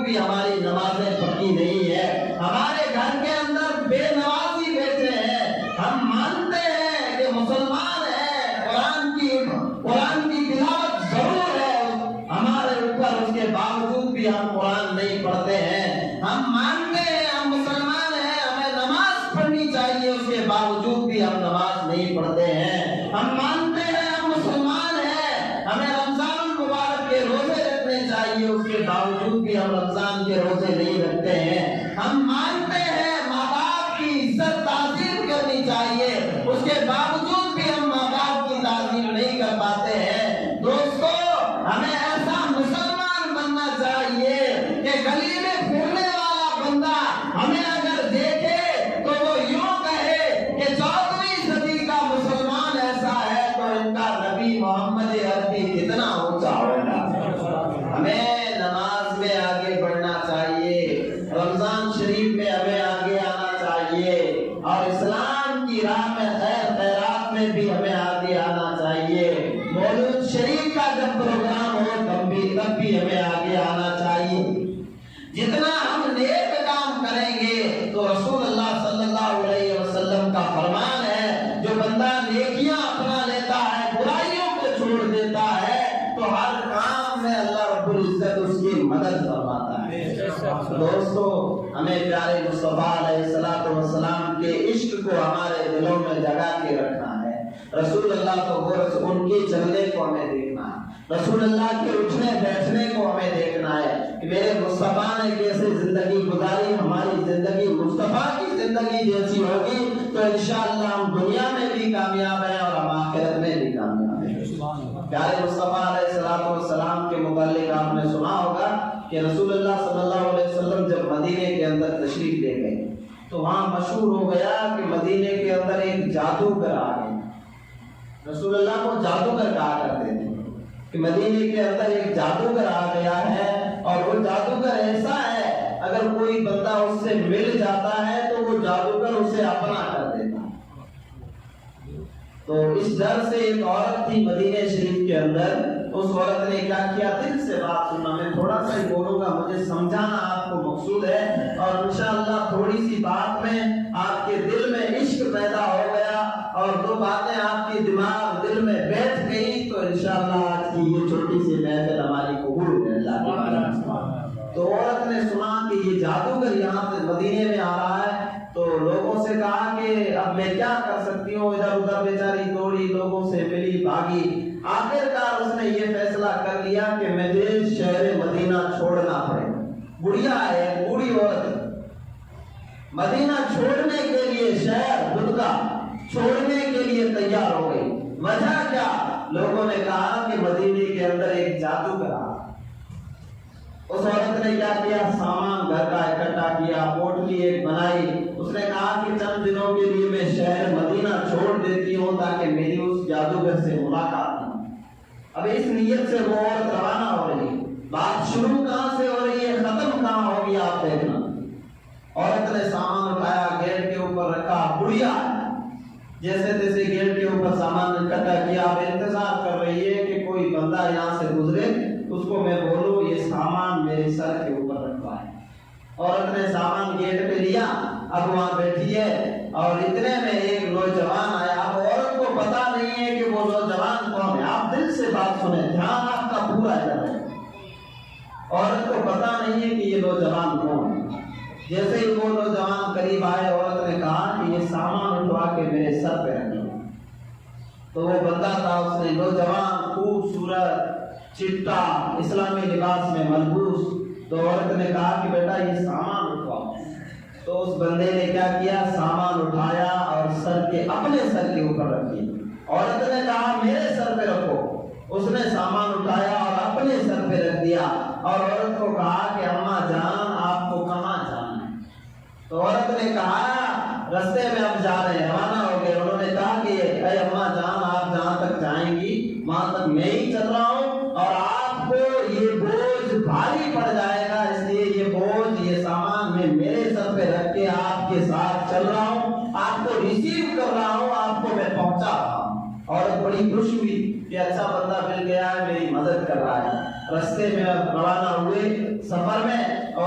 بھی ہماری نمازیں پکی نہیں ہے، ہمارے گھر کے اندر بے نمازی بیٹھے ہیں، ہم مانتے ہیں کہ مسلمان ہیں، قرآن کی تلاوت ضرور ہے ہمارے اوپر، اس کے باوجود بھی ہم قرآن نہیں پڑھتے ہیں، ہم مانتے ہیں ہم مسلمان ہیں، ہمیں نماز پڑھنی چاہیے، اس کے باوجود بھی ہم نماز نہیں پڑھتے ہیں، ہم مانتے ہیں ہم مسلمان ہیں، ہمیں رمضان المبارک کے روزے رکھنے چاہیے، اس کے باوجود بھی ہم رمضان کے روزے نہیں رکھتے ہیں، ہم مانتے ہیں ماں باپ کی عزت تعظیم کرنی چاہیے، اس کے باوجود بھی ہم ماں باپ کی تعظیم نہیں کر پاتے ہیں۔ دوستو، ہمیں ایسا مسلمان بننا چاہیے کہ گلی میں پھرنے والا بندہ ہمیں اگر دیکھے تو وہ یوں کہے کہ 14ویں صدی کا مسلمان ایسا ہے تو ان کا نبی محمد عربی کتنا اونچا ہوگا۔ ہمیں نماز میں آگے بڑھنا چاہیے، رمضان شریف میں ہمیں آگے آنا چاہیے، اور اسلام کی راہ میں خیر خیرات میں بھی ہمیں آگے آنا چاہیے، مولود شریف کا جب پروگرام ہو تب بھی ہمیں آگے آنا چاہیے۔ جتنا ہم نیک کام کریں گے تو رسول اللہ صلی اللہ علیہ وسلم کا فرمان ہے، جو بندہ نیکیاں اپنا لیتا ہے، برائیوں کو چھوڑ دیتا ہے، تو ہر کام میں اللہ رب العزت اس کی مدد فرماتا ہے۔ دوستو، ہمیں پیارے مصطفیٰ علیہ الصلوۃ والسلام کے عشق کو ہمارے دلوں میں جگا کے رکھنا ہے۔ رسول اللہ کو ان کے چلنے کو ہمیں دیکھنا ہے، رسول اللہ کے اٹھنے بیٹھنے کو ہمیں دیکھنا ہے کہ میرے مصطفیٰ نے کیسے زندگی گزاری، ہماری زندگی مصطفیٰ کی زندگی جیسی ہوگی تو انشاءاللہ ہم دنیا میں بھی کامیاب ہیں اور ہم آخرت میں بھی کامیاب ہیں۔ پیارے مصطفیٰ علیہ الصلوۃ والسلام کے متعلق آپ نے سنا ہوگا کہ رسول اللہ صلی اللہ علیہ وسلم جب مدینے کے اندر تشریف لے گئے تو وہاں مشہور ہو گیا کہ مدینے کے اندر ایک جادوگر آ گئے۔ رسول اللہ کو جادوگر کہا کرتے تھے کہ مدینے کے اندر ایک جادوگر آ گیا ہے، اور وہ جادوگر ایسا ہے اگر کوئی بندہ اس سے مل جاتا ہے تو وہ جادوگر اسے اپنا کر دیتا ہے۔ تو اس ڈر سے ایک عورت تھی مدینے شریف کے اندر، اس عورت نے کیا کیا، دل سے بات سننا، میں تھوڑا سا ہی بولوں گا، مجھے سمجھانا آپ کو مقصود ہے، اور انشاءاللہ تھوڑی سی بات میں آپ کے دل میں عشق پیدا ہو گیا اور دو باتیں آپ کی دل میں بیٹھ گئی تو انشاءاللہ آج کی یہ چھوٹی سی محفل ہماری قبول ہے اللہ کی بارگاہ۔ تو عورت نے سنا کہ یہ جادوگر یہاں سے مدینے میں آ رہا ہے، تو لوگوں سے کہا کہ اب میں کیا کر سکتی ہوں، ادھر ادھر بیچاری دوڑی، لوگوں سے ملی، بھاگی، آخرکار اس نے یہ فیصلہ کر لیا کہ مجھے شہر مدینہ چھوڑنا پڑے گا۔ بڑھیا ہے، بوڑھی عورت مدینہ چھوڑنے کے لیے، شہر خود کا چھوڑنے کے لیے تیار ہو گئی۔ وجہ کیا؟ لوگوں نے کہا کہ مدینے کے اندر ایک جادوگر آ۔ اس عورت نے کیا کیا، سامان گھر کا اکٹھا کیا، پوٹلی ایک بنائی، اس نے کہا کہ چند دنوں کے لیے میں شہر مدینہ چھوڑ دیتی ہوں تاکہ میری اس جادوگر سے ملاقات ہو۔ اب اس نیت سے وہ عورت روانہ ہو رہی ہے، بات شروع کہاں سے ہو رہی ہے، ختم کہاں ہوگی آپ دیکھنا۔ عورت نے سامان اٹھایا، گیٹ کے اوپر رکھا، بڑھیا جیسے تیسے گیٹ کے اوپر سامان اکٹھا کیا، اب انتظار کر رہی ہے کہ کوئی بندہ یہاں سے گزرے، اس کو میں بولوں یہ سامان میرے سر کے اوپر رکھا ہے۔ عورت نے سامان گیٹ پہ لیا، اب وہاں بیٹھی ہے، اور اتنے میں ایک نوجوان آیا۔ اب عورت کو پتا نہیں ہے کہ وہ نوجوان کون ہے، آپ دل سے بات سنیں، دھیان آپ کا پورا ہے۔ عورت کو پتا نہیں ہے کہ یہ نوجوان کون ہے۔ جیسے ہی وہ نوجوان قریب آئے، عورت نے کہا کہ یہ سامان اٹھوا کے میرے سر پہ رکھ دو۔ تو وہ بندہ تھا، اس نے نوجوان خوبصورت چٹا اسلامی لباس میں ملبوس، تو عورت نے کہا کہ بیٹا یہ سامان اٹھواؤ۔ تو اس بندے نے کیا کیا، سامان اٹھایا اور اپنے سر کے اوپر رکھ دیا۔ عورت نے کہا میرے سر پہ رکھو، اس نے سامان اٹھایا اور اپنے سر پہ رکھ دیا، اور عورت کو کہا کہ اماں جان آپ کو کہاں جانا ہے؟ تو عورت نے کہا رستے میں ہم جا رہے ہیں، روانہ ہو گئے۔ انہوں نے کہا کہ اے اماں جان آپ جہاں تک جائیں گی وہاں تک میں ہی چل رہا ہوں، اور آپ کو یہ بوجھ بھاری پڑ جائے گا، اس لیے یہ بوجھ، یہ سامان میں میرے سر پہ رکھ کے آپ کے ساتھ چل رہا ہوں، آپ کو ریسیو کر رہا ہوں، آپ کو میں پہنچا رہا ہوں۔ عورت بڑی خوش ہوئی کہ اچھا بندہ مل گیا ہے، میری مدد کر رہا ہے۔ رستے میں روانہ ہوئے سفر میں، اور